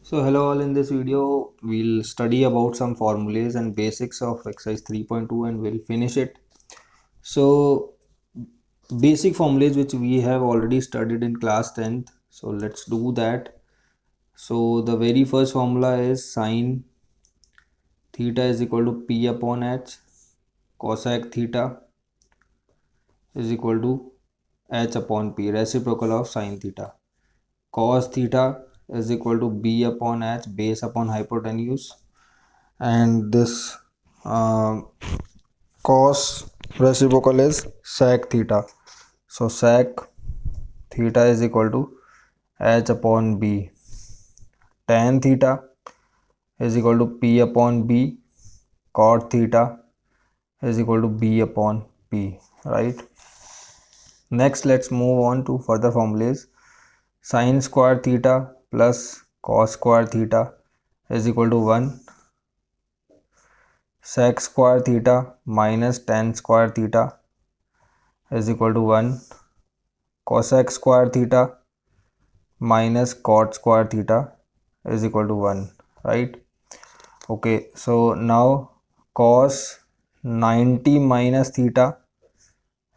So hello all, in this video we'll study about some formulas and basics of exercise 3.2 and we'll finish it. So basic formulas which we have already studied in class 10th, so let's do that. So the very first formula is sine theta is equal to p upon h, cosec theta is equal to h upon p, reciprocal of sine theta. Cos theta is equal to b upon h, base upon hypotenuse, and this uh, cos reciprocal is sec theta. So sec theta is equal to h upon b. Tan theta is equal to p upon b. Cot theta is equal to b upon p, right? Next, let's move on to further formulas. Sin square theta plus cos square theta is equal to 1. Sec square theta minus tan square theta is equal to 1. Cosec square theta minus cot square theta is equal to 1, right? Okay, so now cos 90 minus theta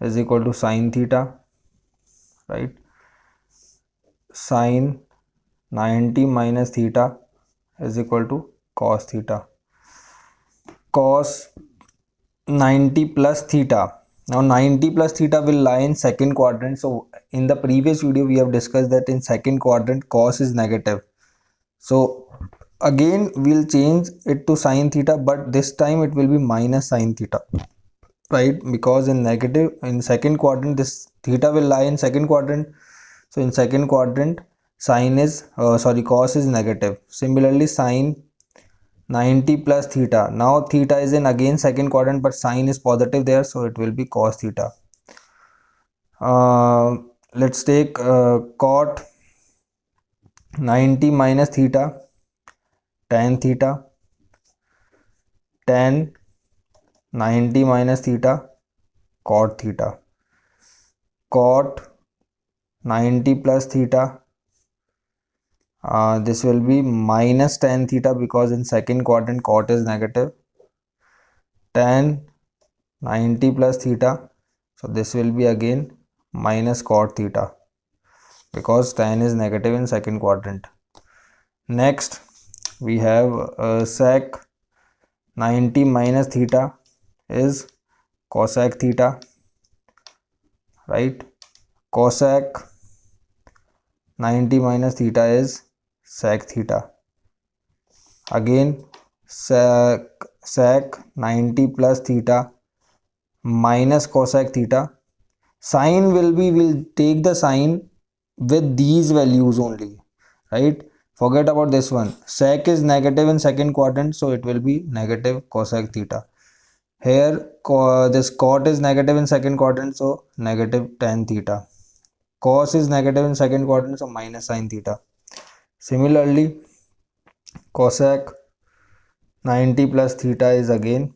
is equal to sin theta, right? Sin 90 minus theta is equal to cos theta. Cos 90 plus theta. Now 90 plus theta will lie in second quadrant. So in the previous video we have discussed that in second quadrant cos is negative. So again we'll change it to sin theta, but this time it will be minus sin theta, right? Because in second quadrant this theta will lie in second quadrant. So in second quadrant cos is negative. Similarly sin 90 plus theta. Now theta is in again second quadrant, but sin is positive there, so it will be cos theta. Let's take cot 90 minus theta, tan theta. Tan 90 minus theta, cot theta. Cot 90 plus theta, this will be minus tan theta because in second quadrant cot is negative. Tan 90 plus theta, so this will be again minus cot theta because tan is negative in second quadrant. Next we have sec 90 minus theta is cosec theta, right? Cosec 90 minus theta is sec theta. Again sec 90 plus theta minus cosec theta. Sine we'll take the sine with these values only, right? Forget about this one. Sec is negative in second quadrant, so it will be negative cosec theta. Here this cot is negative in second quadrant, so negative tan theta. Cos is negative in second quadrant, so minus sin theta. Similarly, cosec 90 plus theta is again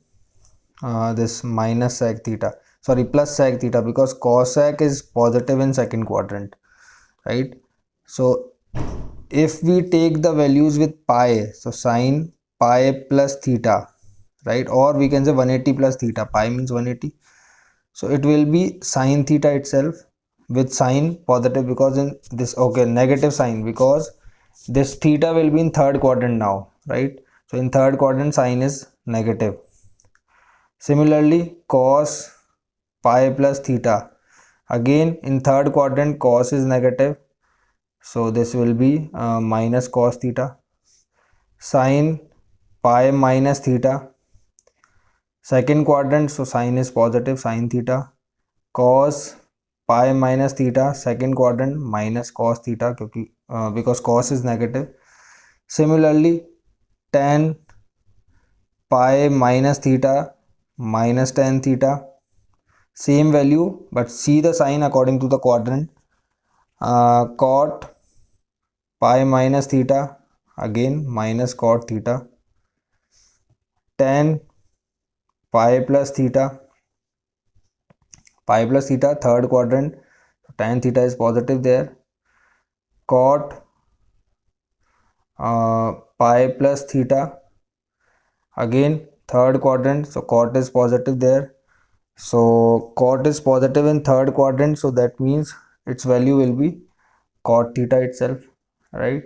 this minus sec theta, sorry, plus sec theta, because cosec is positive in second quadrant, right? So if we take the values with pi, so sin pi plus theta, right? Or we can say 180 plus theta, pi means 180, so it will be sin theta itself with sign positive, because in this, okay, negative sign, because this theta will be in third quadrant now, right? So in third quadrant sign is negative. Similarly, cos pi plus theta, again in third quadrant cos is negative, so this will be minus cos theta. Sin pi minus theta, second quadrant, so sin is positive, sin theta. Cos pi minus theta, second quadrant, minus cos theta, because cos is negative. Similarly, tan pi minus theta minus tan theta, same value, but see the sign according to the quadrant. Cot pi minus theta, again minus cot theta. Tan pi plus theta, third quadrant, tan theta is positive there. Cot pi plus theta, again third quadrant, so cot is positive there. So cot is positive in third quadrant, so that means its value will be cot theta itself, right?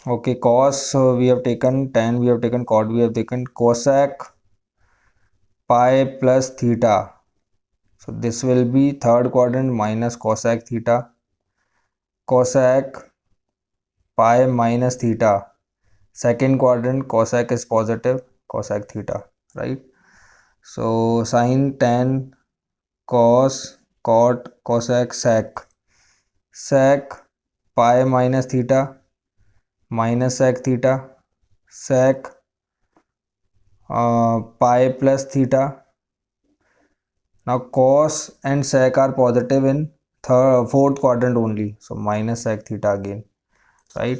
Okay, cos, so we have taken, tan we have taken, cot we have taken, cosec pi plus theta. So this will be third quadrant minus cosec theta. Cosec pi minus theta. Second quadrant, cosec is positive, cosec theta, right? So sin, tan, cos, cot, cosec, sec. Sec pi minus theta minus sec theta. Sec pi plus theta. Now cos and sec are positive in fourth quadrant only, so minus sec theta again, right?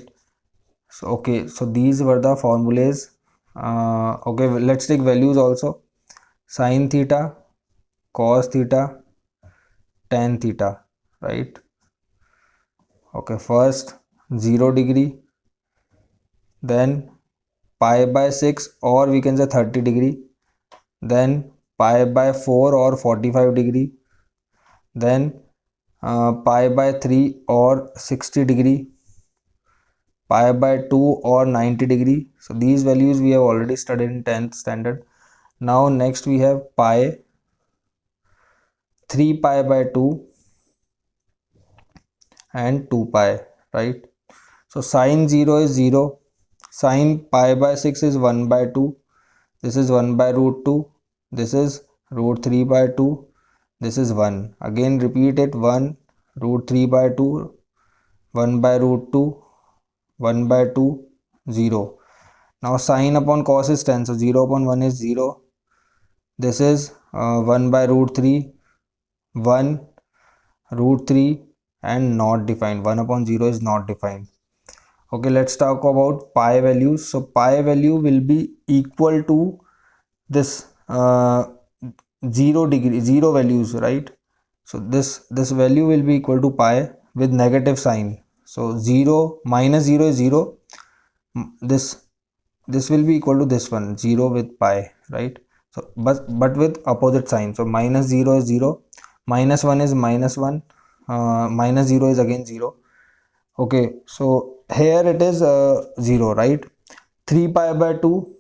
So okay, so these were the formulas. Okay, let's take values also. Sin theta, cos theta, tan theta, right? Okay, first 0 degree, then pi by 6 or we can say 30 degree, then pi by 4 or 45 degree, then pi by 3 or 60 degree, pi by 2 or 90 degree. So these values we have already studied in 10th standard. Now next we have pi, 3 pi by 2 and 2 pi, right? So sin 0 is 0, sin pi by 6 is 1 by 2, this is 1 by root 2, this is root 3 by 2, this is 1. Again repeat it, 1 root 3 by 2, 1 by root 2, 1 by 2, 0. Now sin upon cos is 10, so 0 upon 1 is 0. This is 1 by root 3, 1 root 3 and not defined. 1 upon 0 is not defined. Okay, let's talk about pi values. So pi value will be equal to this 0 degree, 0 values, right? So this value will be equal to pi with negative sign. So 0 minus 0 is 0. This will be equal to this one, 0 with pi, right? So but with opposite sign. So minus 0 is 0, minus 1 is minus 1, minus 0 is again 0. Okay, so here it is 0, right? 3 pi by 2,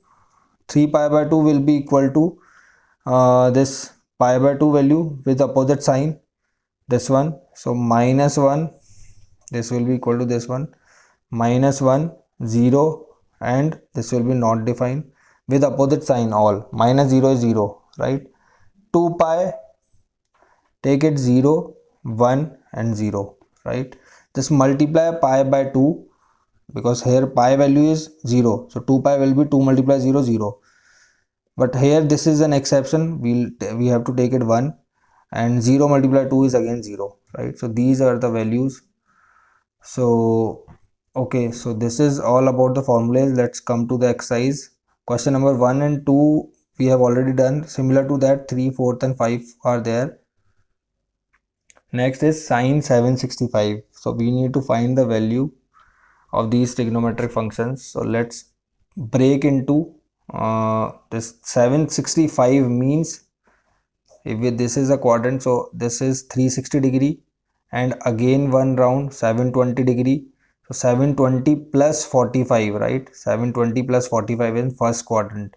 3 pi by 2 will be equal to this pi by 2 value with opposite sign, this one. So minus 1, this will be equal to this one, minus 1, 0 and this will be not defined with opposite sign all. Minus 0 is 0, right? 2 pi, take it 0, 1 and 0, right? Just multiply pi by 2 because here pi value is 0. So 2 pi will be 2 multiply 0, 0. But here this is an exception. We have to take it 1 and 0 multiply 2 is again 0, right? So these are the values. So okay, so this is all about the formulas. Let's come to the exercise. Question number 1 and 2 we have already done. Similar to that, 3, 4 and 5 are there. Next is sin 765. So we need to find the value of these trigonometric functions. So let's break into this 765 means if this is a quadrant, so this is 360 degree and again one round 720 degree. So 720 plus 45, right? 720 plus 45 in first quadrant.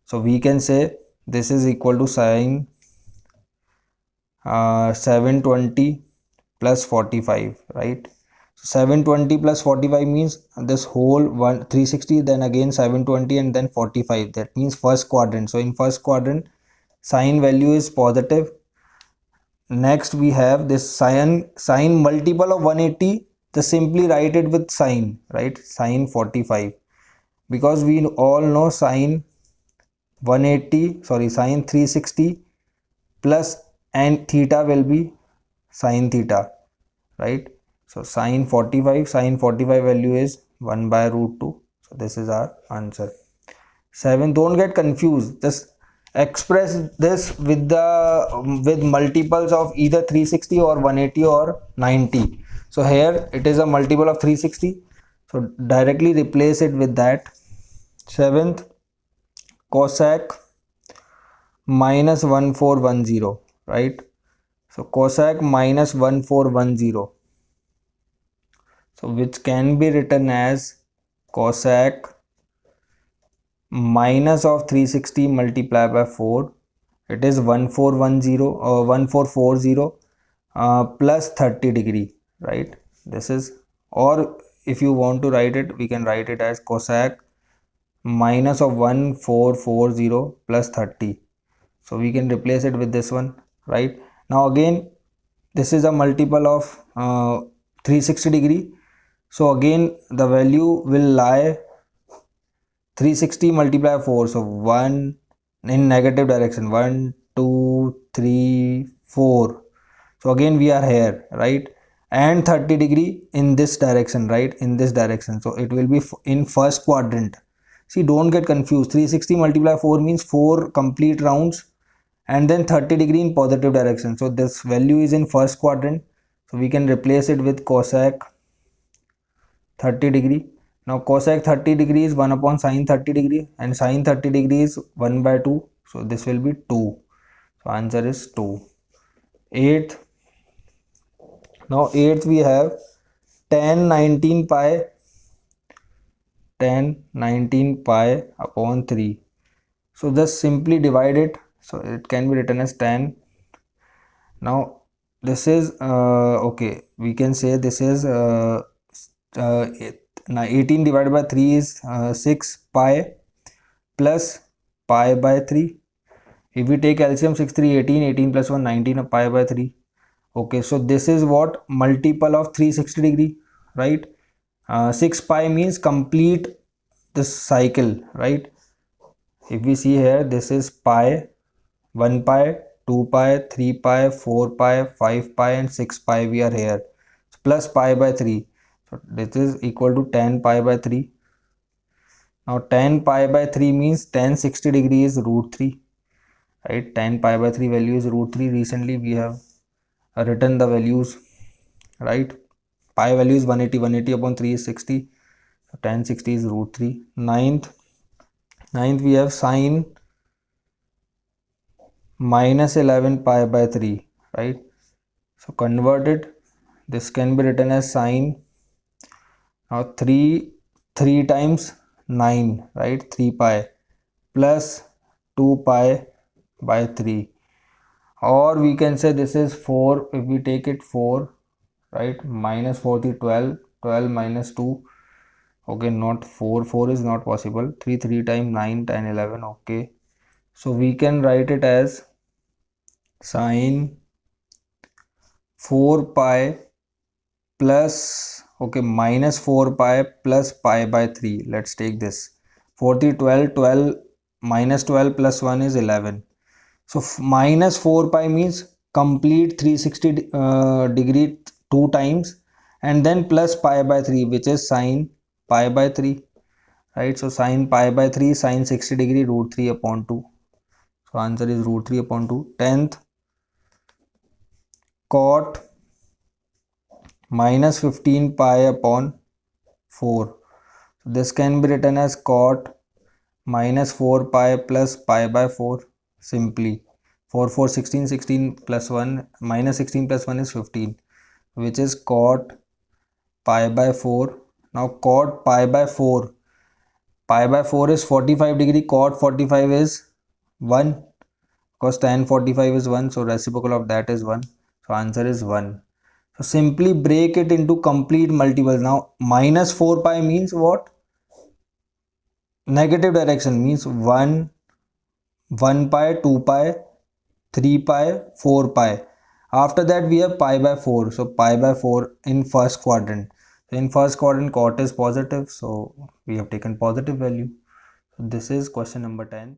So we can say this is equal to sin 720 plus 45, right? So 720 plus 45 means this whole 360, then again 720 and then 45. That means first quadrant. So in first quadrant sin value is positive. Next we have this sin multiple of 180. Just simply write it with sin, right? Sin 45, because we all know sin 180, sorry, sin 360 plus and theta will be sin theta, right? So sin 45 value is 1 by root 2. So this is our answer. 7, don't get confused, just express this with multiples of either 360 or 180 or 90. So here it is a multiple of 360. So directly replace it with that. 7th cosec minus 1410, right? So cosec minus 1410. So which can be written as cosec minus of 360 multiplied by 4. It is 1410 or 1440 plus 30 degree, right? This is, or if you want to write it, we can write it as cosec minus of 1440 plus 30. So we can replace it with this one, right? Now again, this is a multiple of 360 degree. So again, the value will lie 360 multiply 4. So 1 in negative direction, 1, 2, 3, 4. So again, we are here, right? And 30 degree in this direction, right? In this direction. So it will be in first quadrant. See, don't get confused. 360 multiply 4 means 4 complete rounds and then 30 degree in positive direction. So this value is in first quadrant. So we can replace it with cosec 30 degree. Now cosec 30 degree is 1 upon sine 30 degree and sine 30 degree is 1 by 2. So this will be 2. So answer is 2. 8th. Now 8th we have tan 19 pi upon 3. So just simply divide it. So it can be written as tan. Now this is okay, we can say this is 18 divided by 3 is 6 pi plus pi by 3. If we take LCM 6, 3, 18, 18 plus 1, 19, pi by 3. Okay, so this is what multiple of 360 degree, right? 6 pi means complete this cycle, right? If we see here, this is pi, 1 pi, 2 pi, 3 pi, 4 pi, 5 pi and 6 pi we are here. Plus pi by 3. So this is equal to tan pi by 3. Now tan pi by 3 means tan 60 degree is root 3. Right, tan pi by 3 value is root 3. Recently we have written the values, right? Pi value is 180, 180 upon 3 is 60. So tan 60 is root 3. 9th we have sine minus 11 pi by 3, right? So convert it. This can be written as sine. Now 3 times 9, right? 3 pi plus 2 pi by 3, or we can say this is 4. If we take it 4, right, minus 4 to 12, 12 minus 2, okay, not 4, 4 is not possible. 3 times 9, 10, 11, okay. So we can write it as sine 4 pi plus, okay, minus 4 pi plus pi by 3. Let's take this. 40, 12, 12 minus 12 plus 1 is 11. So minus 4 pi means complete 360 degree 2 times and then plus pi by 3, which is sine pi by 3, right? So sine pi by 3, sine 60 degree, root 3 upon 2. So answer is root 3 upon 2. 10th cot minus 15 pi upon 4. So this can be written as cot minus 4 pi plus pi by 4. Simply 4, 4, 16, 16 plus 1 minus 16 plus 1 is 15, which is cot pi by 4. Now cot pi by 4, pi by 4 is 45 degree, cot 45 is 1, because tan 45 is 1, so reciprocal of that is 1. So answer is 1. So simply break it into complete multiples. Now minus 4 pi means what? Negative direction means 1, 1 pi, 2 pi, 3 pi, 4 pi. After that we have pi by 4. So pi by 4 in first quadrant. So in first quadrant cot is positive. So we have taken positive value. So this is question number 10.